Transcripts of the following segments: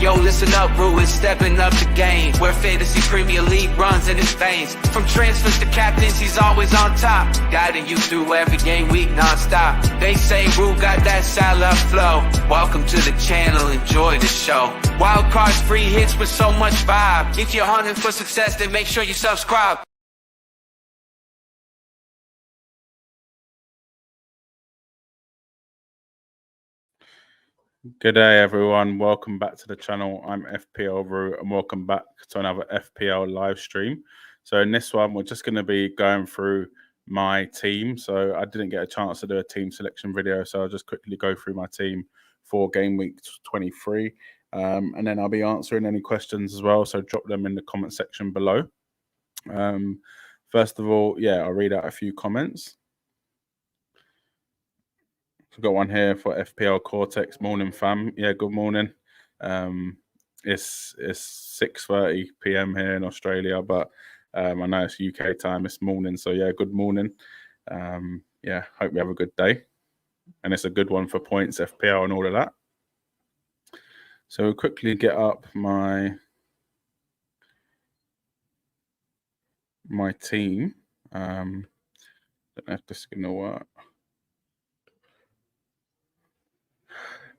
Yo, listen up, Rue is stepping up the game, where fantasy Premier League runs in his veins. From transfers to captains, he's always on top, guiding you through every game week non-stop. They say Rue got that Salah flow. Welcome to the channel, enjoy the show. Wild cards, free hits with so much vibe. If you're hunting for success, then make sure you subscribe. Good day, everyone. Welcome back to the channel. I'm FPL Root, and welcome back to another FPL live stream. So in this one, we're just going to be going through my team. So I didn't get a chance to do a team selection video, so I'll just quickly go through my team for game week 23, and then I'll be answering any questions as well. So drop them in the comment section below. First of all, I'll read out a few comments. I've got one here for FPL Cortex. Morning, fam. Yeah, good morning. It's 6:30 p.m. here in Australia, but I know it's UK time. It's morning, so yeah, good morning. Hope you have a good day, and it's a good one for points, FPL, and all of that. So we'll quickly get up my team. Don't know if this is gonna work.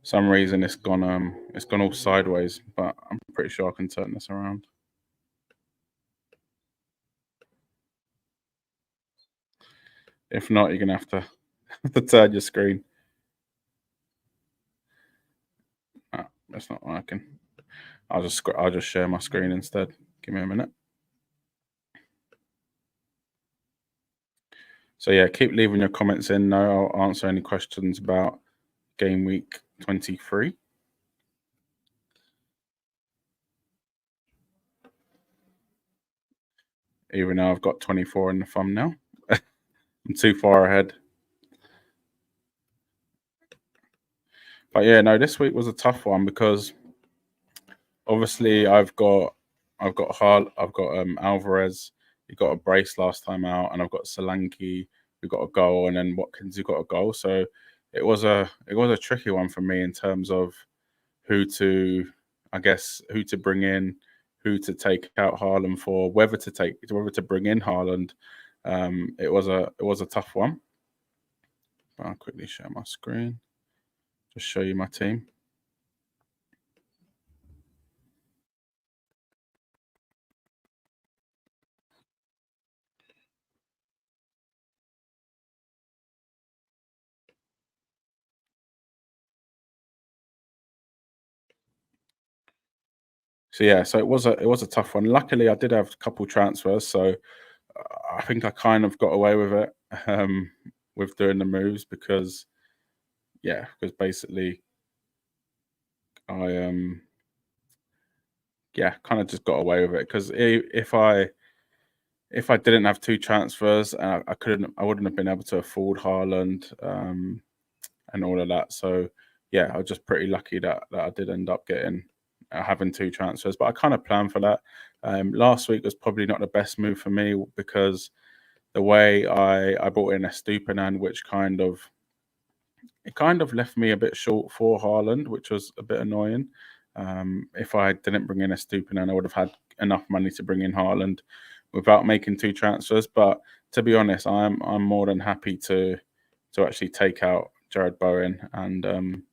For some reason it's gone all sideways, but I'm pretty sure I can turn this around. If not, you're gonna have to turn your screen. That's not working. I'll just share my screen instead. Give me a minute. So yeah, keep leaving your comments in. No, I'll answer any questions about game week 23. Even though I've got 24 in the thumbnail. I'm too far ahead. But yeah, no, this week was a tough one because obviously I've got Alvarez. He got a brace last time out, and I've got Solanke who got a goal, and then Watkins who got a goal. So it was a tricky one for me in terms of who to bring in, who to take out Haaland for, whether to bring in Haaland. It was a tough one. But I'll quickly share my screen, just show you my team. So yeah, so it was a tough one. Luckily, I did have a couple transfers, so I think I kind of got away with it with doing the moves because basically I kind of just got away with it because if I didn't have two transfers, I wouldn't have been able to afford Haaland and all of that. So yeah, I was just pretty lucky that I did end up having two transfers, but I kind of planned for that. Last week was probably not the best move for me because the way I brought in Estupinan, which kind of left me a bit short for Haaland, which was a bit annoying. If I didn't bring in Estupinan, I would have had enough money to bring in Haaland without making two transfers. But to be honest, I'm more than happy to actually take out Jared Bowen and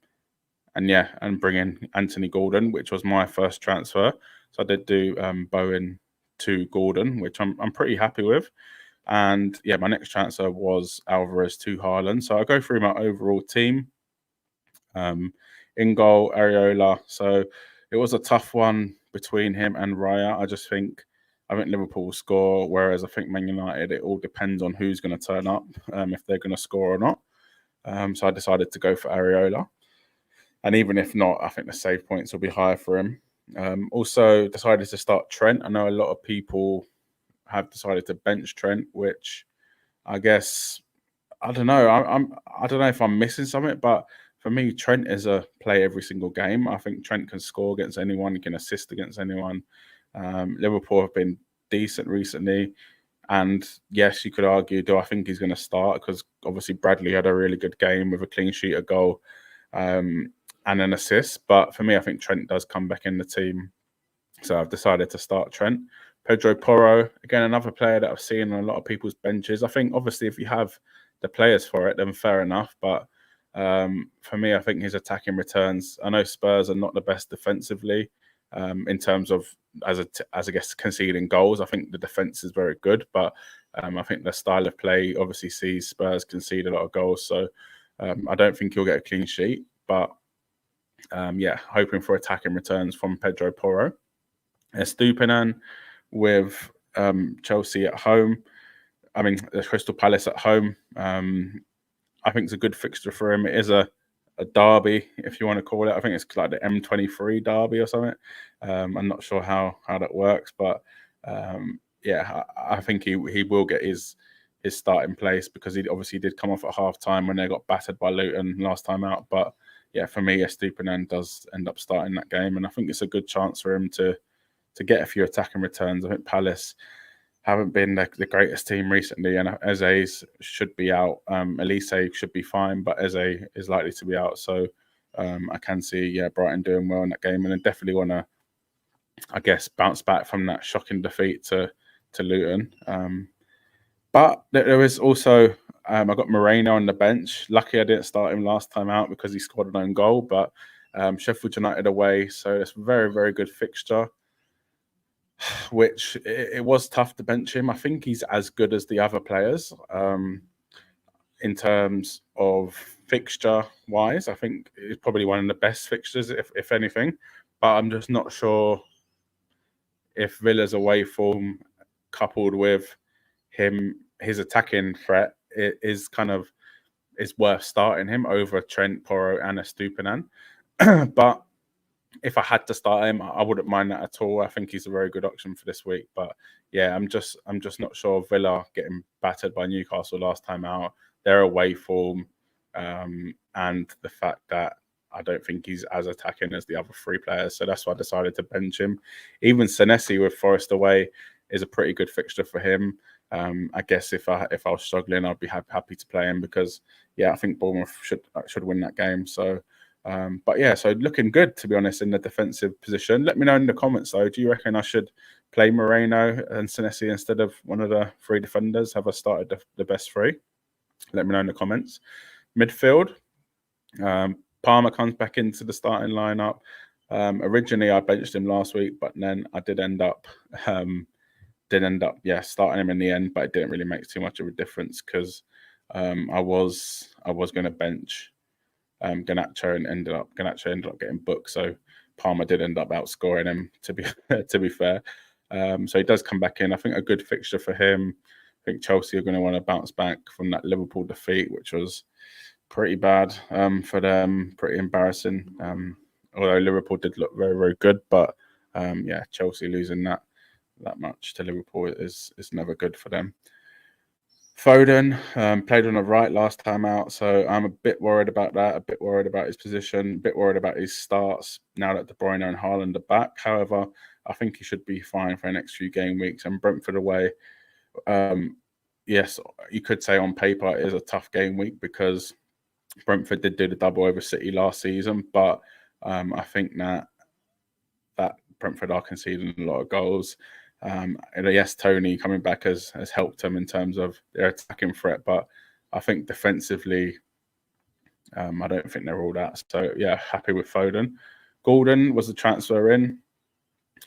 bring in Anthony Gordon, which was my first transfer. So I did do Bowen to Gordon, which I'm pretty happy with. And yeah, my next transfer was Alvarez to Haaland. So I'll go through my overall team. In goal, Areola. So it was a tough one between him and Raya. I think Liverpool will score, whereas I think Man United, it all depends on who's going to turn up, if they're going to score or not. So I decided to go for Areola. And even if not, I think the save points will be higher for him. Also decided to start Trent. I know a lot of people have decided to bench Trent, which I guess I don't know. I don't know if I'm missing something, but for me, Trent is a play every single game. I think Trent can score against anyone. He can assist against anyone. Liverpool have been decent recently, and yes, you could argue, do I think he's going to start? Because obviously Bradley had a really good game with a clean sheet, a goal, and an assist. But for me, I think Trent does come back in the team, so I've decided to start Trent. Pedro Porro, again, another player that I've seen on a lot of people's benches. I think obviously if you have the players for it, then fair enough. But for me, I think his attacking returns. I know Spurs are not the best defensively in terms of as I guess conceding goals. I think the defense is very good, but I think the style of play obviously sees Spurs concede a lot of goals. So I don't think he'll get a clean sheet, but hoping for attacking returns from Pedro Porro. Estupinan with Chelsea at home. I mean, the Crystal Palace at home. I think it's a good fixture for him. It is a derby, if you want to call it. I think it's like the M23 derby or something. I'm not sure how that works, but I think he will get his start in place, because he obviously did come off at half time when they got battered by Luton last time out. But yeah, for me, Estupinan does end up starting that game, and I think it's a good chance for him to get a few attacking returns. I think Palace haven't been the greatest team recently, and Eze should be out. Elise should be fine, but Eze is likely to be out. So I can see Brighton doing well in that game, and then definitely want to, I guess, bounce back from that shocking defeat to Luton. But there is also I got Moreno on the bench. Lucky I didn't start him last time out because he scored an own goal. But Sheffield United away, so it's a very, very good fixture. Which it was tough to bench him. I think he's as good as the other players in terms of fixture wise. I think it's probably one of the best fixtures, if anything. But I'm just not sure if Villa's away form coupled with his attacking threat is worth starting him over Trent, Porro, and Estupinan. But if I had to start him, I wouldn't mind that at all. I think he's a very good option for this week. But yeah, I'm just not sure. Villa getting battered by Newcastle last time out, their away form, and the fact that I don't think he's as attacking as the other three players. So that's why I decided to bench him. Even Senesi with Forest away is a pretty good fixture for him. I guess if I was struggling, I'd be happy to play him, because I think Bournemouth should win that game. So. But yeah, so looking good, to be honest, in the defensive position. Let me know in the comments, though. Do you reckon I should play Moreno and Senesi instead of one of the three defenders? Have I started the best three? Let me know in the comments. Midfield, Palmer comes back into the starting lineup. Originally, I benched him last week, but then I did end up starting him in the end, but it didn't really make too much of a difference, because I was going to bench Garnacho, and ended up getting booked. So Palmer did end up outscoring him, to be fair. So he does come back in. I think a good fixture for him. I think Chelsea are going to want to bounce back from that Liverpool defeat, which was pretty bad for them, pretty embarrassing. Although Liverpool did look very, very good, but Chelsea losing that much to Liverpool is never good for them. Foden played on the right last time out, so I'm a bit worried about that, a bit worried about his position, a bit worried about his starts now that De Bruyne and Haaland are back. However, I think he should be fine for the next few game weeks. And Brentford away, yes, you could say on paper it is a tough game week, because Brentford did do the double over City last season, but I think that Brentford are conceding a lot of goals. Yes, Tony coming back has helped them in terms of their attacking threat, but I think defensively, I don't think they're all that. So yeah, happy with Foden. Gordon was the transfer in.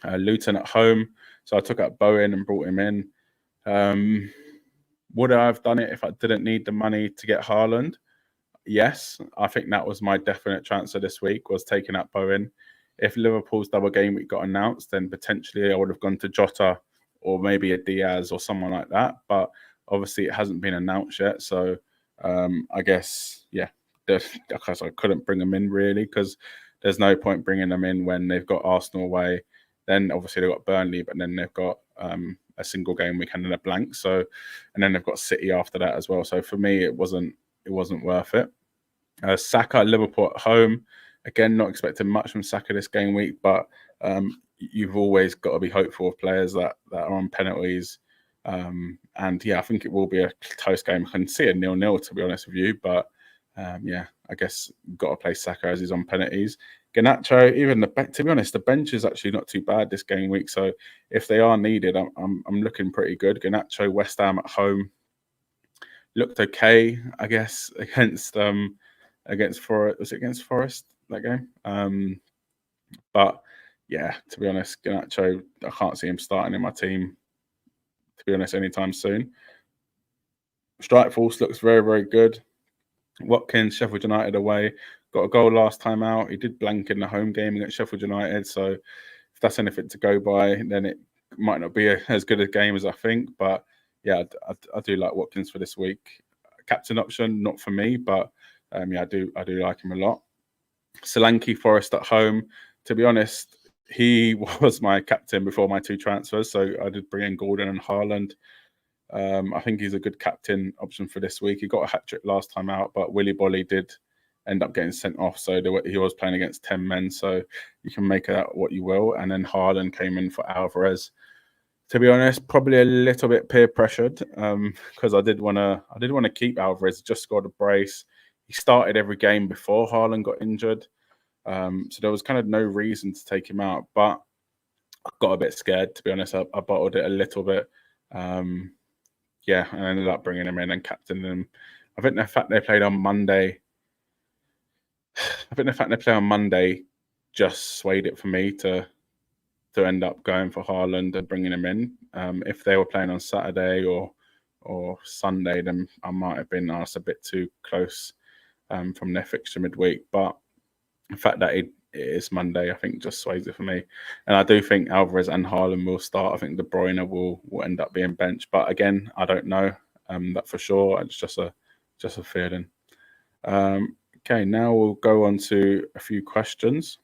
Luton at home, so I took up Bowen and brought him in. Would I have done it if I didn't need the money to get Haaland? Yes, I think that was my definite transfer this week, was taking up Bowen. If Liverpool's double game week got announced, then potentially I would have gone to Jota or maybe a Diaz or someone like that. But obviously it hasn't been announced yet. So I guess, because I couldn't bring them in really, because there's no point bringing them in when they've got Arsenal away. Then obviously they've got Burnley, but then they've got a single game week and then a blank. So, and then they've got City after that as well. So for me, it wasn't worth it. Saka, Liverpool at home. Again, not expecting much from Saka this game week, but you've always got to be hopeful of players that are on penalties. And I think it will be a close game. I can see a 0-0, to be honest with you, but I guess you've got to play Saka as he's on penalties. Garnacho, even to be honest, the bench is actually not too bad this game week. So if they are needed, I'm looking pretty good. Garnacho, West Ham at home looked okay, I guess, against Forest. Was it against Forest that game? But yeah, to be honest, Garnacho, I can't see him starting in my team, to be honest, anytime soon. Strike force looks very, very good. Watkins, Sheffield United away. got a goal last time out. He did blank in the home game against Sheffield United. So if that's anything to go by, then it might not be as good a game as I think. But yeah, I do like Watkins for this week. Captain option, not for me, but yeah, I do like him a lot. Solanke Forest at home. To be honest, he was my captain before my 2 transfers, so I did bring in Gordon and Haaland. I think he's a good captain option for this week. He got a hat-trick last time out, but Willy Bolly did end up getting sent off, so he was playing against 10 men, so you can make that what you will. And then Haaland came in for Alvarez. To be honest, probably a little bit peer pressured, because I did want to keep Alvarez. Just scored a brace. He started every game before Haaland got injured, so there was kind of no reason to take him out. But I got a bit scared, to be honest. I bottled it a little bit. Yeah, and I ended up bringing him in and captaining him. I think the fact they played on Monday just swayed it for me to end up going for Haaland and bringing him in. If they were playing on Saturday or Sunday, then I might have been asked a bit too close from their fixture midweek. But the fact that it is Monday, I think, just sways it for me. And I do think Alvarez and Haaland will start. I think De Bruyne will end up being benched. But again, I don't know that for sure. It's just a feeling. Okay, now we'll go on to a few questions.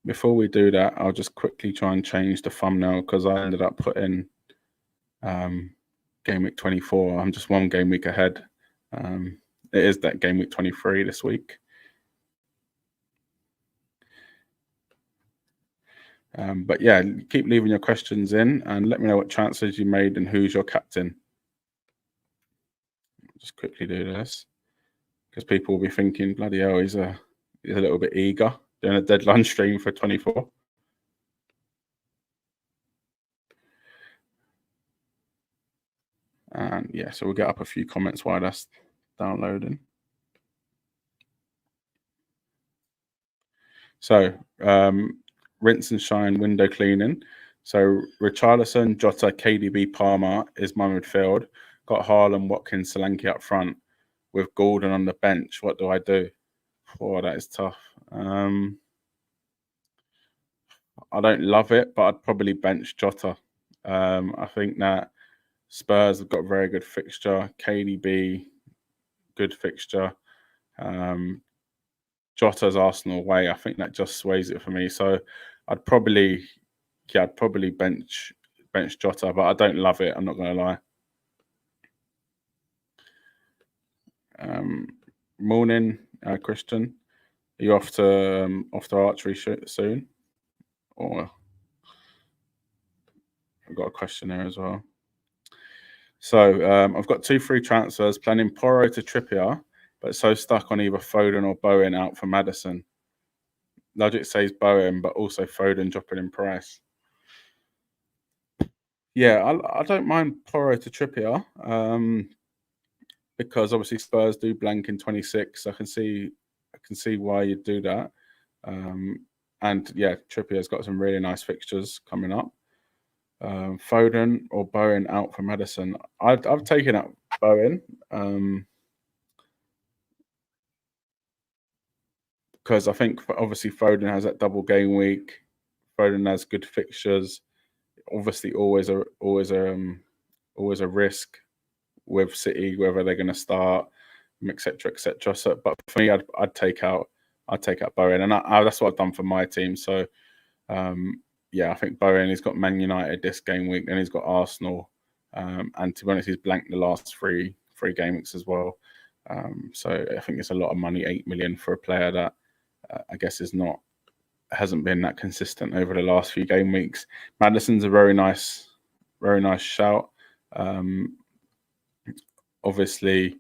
Before we do that, I'll just quickly try and change the thumbnail because I ended up putting Game Week 24. I'm just 1 game week ahead. It is that Game Week 23 this week. But yeah, keep leaving your questions in and let me know what transfers you made and who's your captain. Just quickly do this because people will be thinking, bloody hell, he's a little bit eager doing a deadline stream for 24. And yeah, so we'll get up a few comments while that's downloading. So rinse and shine window cleaning. So Richarlison, Jota, KDB, Palmer is my midfield. Got Haaland, Watkins, Solanke up front with Gordon on the bench. What do I do? Oh, that is tough. I don't love it, but I'd probably bench Jota. I think that Spurs have got a very good fixture. KDB, good fixture. Jota's Arsenal away. I think that just sways it for me. So I'd probably bench Jota, but I don't love it. I'm not going to lie. Morning, Christian. Are you off to archery soon? Or I've got a question there as well. So I've got 2 free transfers. Planning Porro to Trippier, but so stuck on either Foden or Bowen out for Maddison. Logic says Bowen, but also Foden dropping in price. Yeah, I don't mind Porro to Trippier because obviously Spurs do blank in 26. I can see why you'd do that. And yeah, Trippier's got some really nice fixtures coming up. Foden or Bowen out for Maddison. I've taken out Bowen because I think obviously Foden has that double game week. Foden has good fixtures. Obviously, always a risk with City whether they're going to start, etc., etc. So, but for me, I'd take out Bowen, and that's what I've done for my team. So, yeah, I think Bowen. He's got Man United this game week, and he's got Arsenal, and to be honest, he's blanked the last three game weeks as well. So I think it's a lot of money, 8 million for a player that I guess hasn't been that consistent over the last few game weeks. Maddison's a very nice shout. Obviously,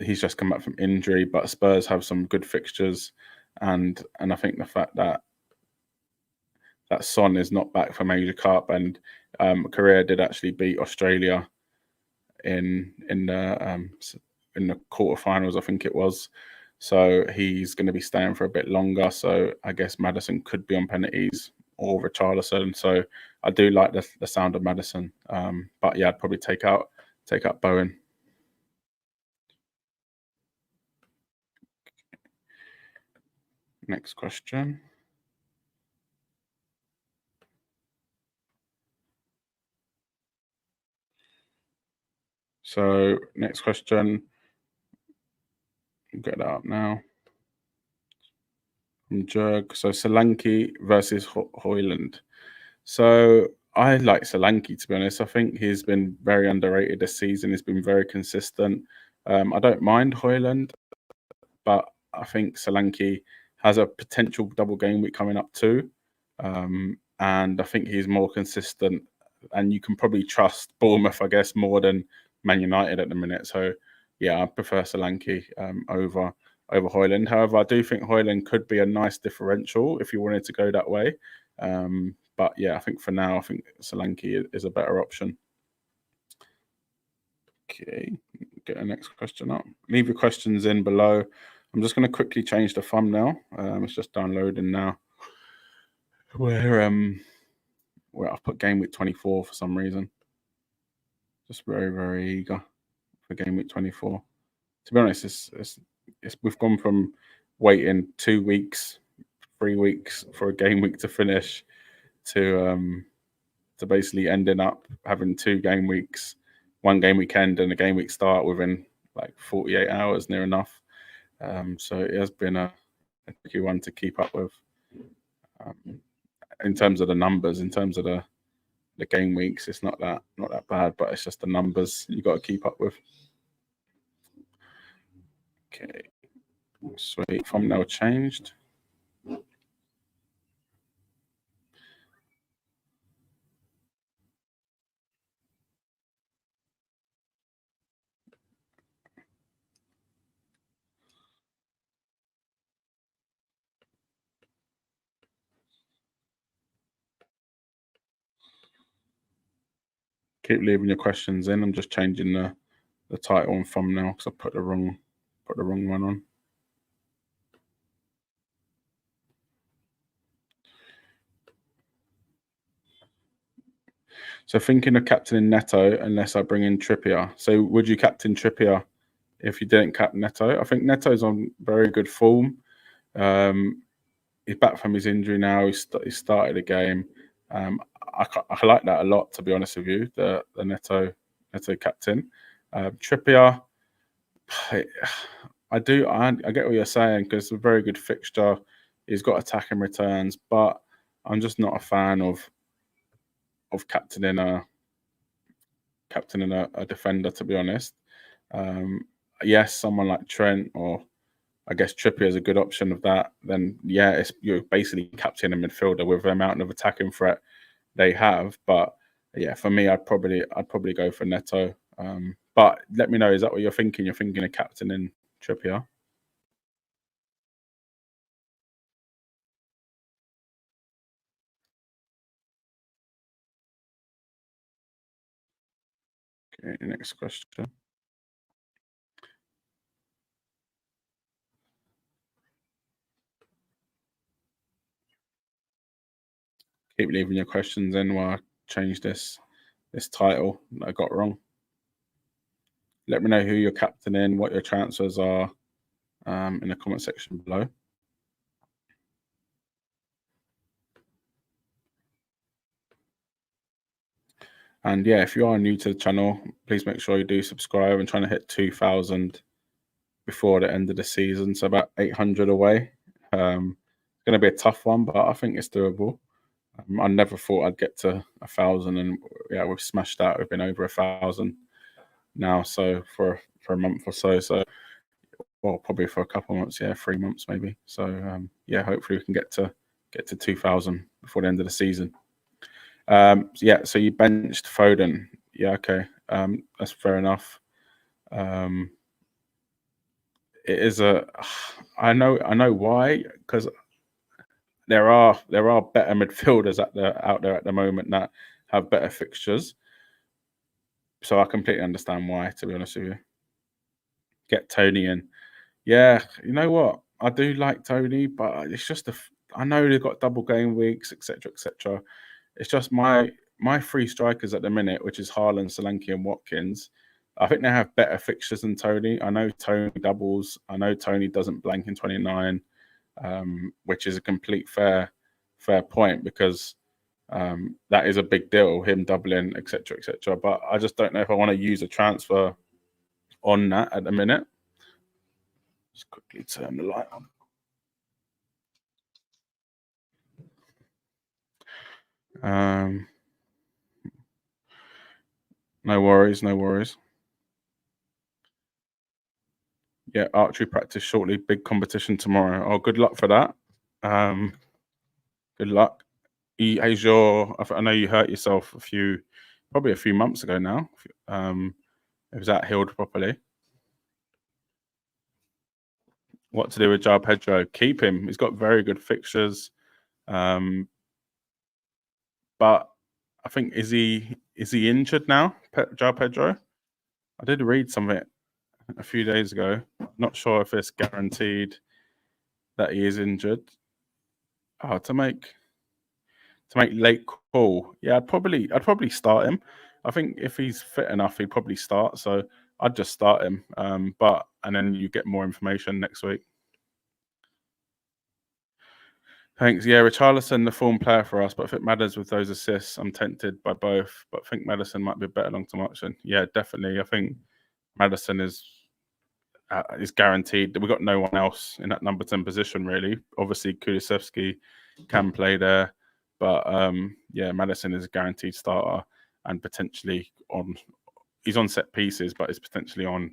he's just come back from injury, but Spurs have some good fixtures, and I think the fact that Son is not back from Asia Cup, and Korea did actually beat Australia in the quarterfinals, I think it was. So he's going to be staying for a bit longer. So I guess Maddison could be on penalties or Richarlison. So I do like the sound of Maddison. But yeah, I'd probably take out Bowen. Next question. So next question, get that up now. From Jurg. So Solanke versus Hoyland. So I like Solanke, to be honest. I think he's been very underrated this season. He's been very consistent. I don't mind Hoyland, but I think Solanke has a potential double game week coming up too. And I think he's more consistent, and you can probably trust Bournemouth, I guess, more than Man United at the minute. So yeah, I prefer Solanke over Hoyland. However, I do think Hoyland could be a nice differential if you wanted to go that way. But yeah, I think for now, I think Solanke is a better option. Okay, get the next question up. Leave your questions in below. I'm just going to quickly change the thumbnail. It's just downloading now. Where I've put game week 24 for some reason. Just very, very eager for game week 24. To be honest, it's we've gone from waiting 2 weeks, 3 weeks for a game week to finish to basically ending up having 2 game weeks, 1 game weekend and a game week start within like 48 hours, near enough. So it has been a tricky one to keep up with in terms of the numbers, in terms of the game weeks. It's not that bad, but it's just the numbers you got to keep up with. Okay, sweet. Thumbnail changed. Keep leaving your questions in. I'm just changing the title and thumbnail because I put the wrong one on. So thinking of captaining Neto unless I bring in Trippier. So would you captain Trippier if you didn't cap Neto? I think Neto's on very good form. He's back from his injury now. He started the game. I like that a lot, to be honest with you. The Neto captain. Trippier, I get what you're saying because it's a very good fixture. He's got attacking returns, but I'm just not a fan of captaining a defender, to be honest. Yes, someone like Trent or I guess Trippier is a good option of that. Then yeah, you're basically captaining a midfielder with the amount of attacking threat they have. But yeah, for me, I'd probably go for Neto. But let me know, is that what you're thinking? You're thinking of captaining Trippier? Okay, next question. Keep leaving your questions in while I change this title that I got wrong. Let me know who you're captaining, what your transfers are in the comment section below. And yeah, if you are new to the channel, please make sure you do subscribe. I'm trying to hit 2,000 before the end of the season, so about 800 away. It's going to be a tough one, but I think it's doable. I never thought I'd get to 1,000, and yeah, we've smashed that. We've been over 1,000 now, so for a month or so. So, well, probably for a couple of months, yeah, 3 months maybe. So yeah, hopefully we can get to 2,000 before the end of the season. Yeah, so you benched Foden. Yeah, okay, that's fair enough. It is I know why, because there are better midfielders out there at the moment that have better fixtures. So I completely understand why, to be honest with you. Get Tony in. Yeah, you know what? I do like Tony, but it's just I know they've got double game weeks, etc., etc. It's just my 3 strikers at the minute, which is Haaland, Solanke, and Watkins. I think they have better fixtures than Tony. I know Tony doubles. I know Tony doesn't blank in 29. which is a complete fair point, because that is a big deal, him doubling, etc., etc. But I just don't know if I want to use a transfer on that at the minute. Just quickly turn the light on. No worries. Yeah, archery practice shortly. Big competition tomorrow. Oh, good luck for that. Good luck. I know you hurt yourself probably a few months ago now. Was that healed properly? What to do with João Pedro? Keep him. He's got very good fixtures. But I think is he injured now, João Pedro? I did read something a few days ago. Not sure if it's guaranteed that he is injured. Oh, to make late call. Yeah, I'd probably start him. I think if he's fit enough, he'd probably start. So I'd just start him. And then you get more information next week. Thanks. Yeah, Richarlison, the form player for us, but if it matters with those assists, I'm tempted by both. But I think Maddison might be a better long-term option. Yeah, definitely. I think Maddison is guaranteed. We've got no one else in that number 10 position, really. Obviously, Kulusevski can play there, but yeah, Maddison is a guaranteed starter and potentially he's on set pieces, but is potentially on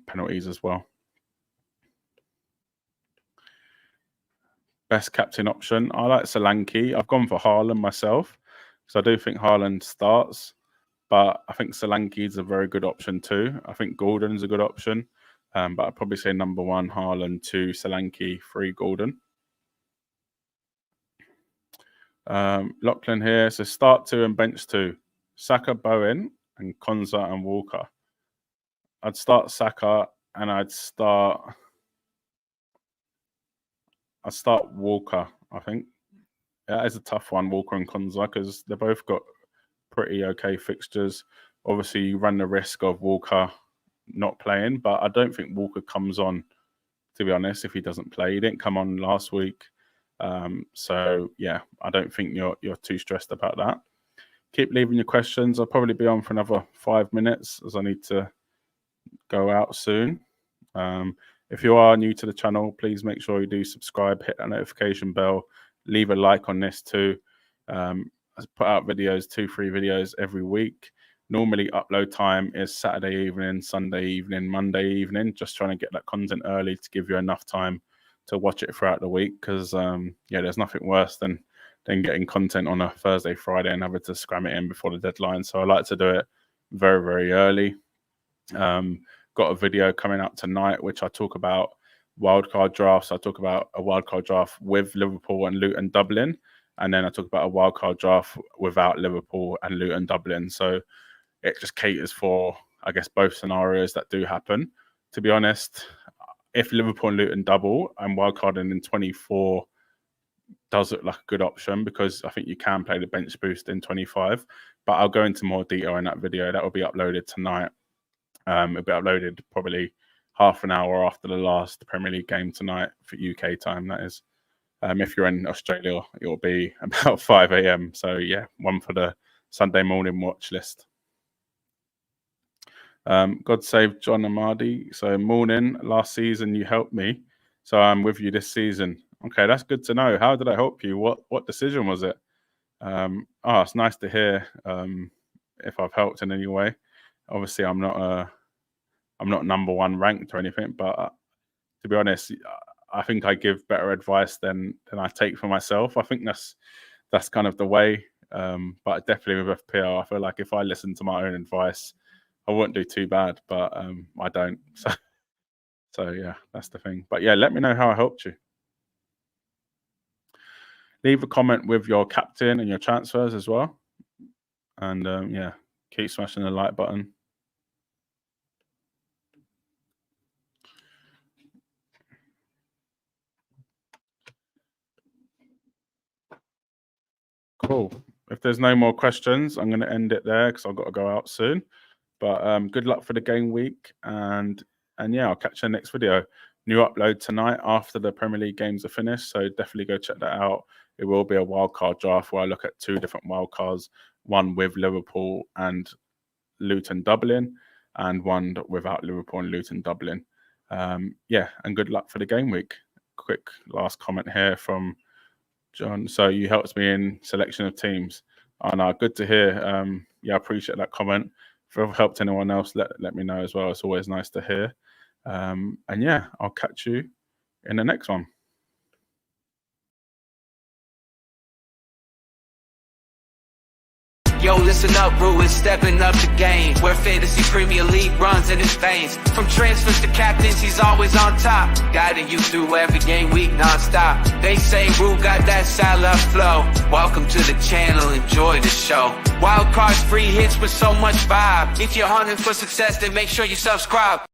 penalties as well. Best captain option. I like Solanke. I've gone for Haaland myself, so I do think Haaland starts, but I think Solanke is a very good option too. I think Gordon's a good option, but I'd probably say number 1 Haaland, 2 Solanke, 3 Gordon. Lachlan here. So start 2 and bench 2. Saka, Bowen, and Konza and Walker. I'd start Saka and I'd start Walker, I think. That is a tough one, Walker and Konza, because they've both got pretty okay fixtures. Obviously, you run the risk of Walker not playing, but I don't think Walker comes on, to be honest, if he doesn't play. He didn't come on last week. So, yeah, I don't think you're too stressed about that. Keep leaving your questions. I'll probably be on for another 5 minutes as I need to go out soon. If you are new to the channel, please make sure you do subscribe, hit that notification bell, leave a like on this too. I put out videos, 2-3 videos every week. Normally upload time is Saturday evening, Sunday evening, Monday evening, just trying to get that content early to give you enough time to watch it throughout the week, because yeah, there's nothing worse than getting content on a Thursday, Friday and having to scram it in before the deadline. So I like to do it very, very early. Got a video coming up tonight which I talk about wildcard drafts. I talk about a wildcard draft with Liverpool and Luton Dublin, and then I talk about a wildcard draft without Liverpool and Luton Dublin. So it just caters for, I guess, both scenarios that do happen. To be honest, if Liverpool and Luton double, and wildcarding in 24 does look like a good option, because I think you can play the bench boost in 25. But I'll go into more detail in that video. That will be uploaded tonight. It'll be uploaded probably half an hour after the last Premier League game tonight for UK time, that is. If you're in Australia, it will be about 5 a.m. So yeah, one for the Sunday morning watch list. God save John Amadi. So morning, last season you helped me, so I'm with you this season. Okay, that's good to know. How did I help you? What decision was it? It's nice to hear if I've helped in any way. Obviously, I'm not number 1 ranked or anything, but to be honest, I think I give better advice than I take for myself. I think that's kind of the way. But definitely with FPL, I feel like if I listen to my own advice, I wouldn't do too bad, but I don't. So yeah, that's the thing. But yeah, let me know how I helped you. Leave a comment with your captain and your transfers as well. And yeah, keep smashing the like button. Cool. If there's no more questions, I'm going to end it there because I've got to go out soon. But good luck for the game week, and yeah, I'll catch you in the next video. new upload tonight after the Premier League games are finished. So definitely go check that out. It will be a wildcard draft where I look at 2 different wildcards, one with Liverpool and Luton Dublin, and one without Liverpool and Luton Dublin. Yeah, and good luck for the game week. Quick last comment here from John. So you helped me in selection of teams. Oh no, good to hear. Yeah, I appreciate that comment. If I've helped anyone else, let me know as well. It's always nice to hear. And yeah, I'll catch you in the next one. Yo, listen up, Rue is stepping up the game, where fantasy Premier League runs in his veins. From transfers to captains, he's always on top, guiding you through every game week non-stop. They say Rue got that Salah flow. Welcome to the channel, enjoy the show. Wild cards, free hits with so much vibe. If you're hunting for success, then make sure you subscribe.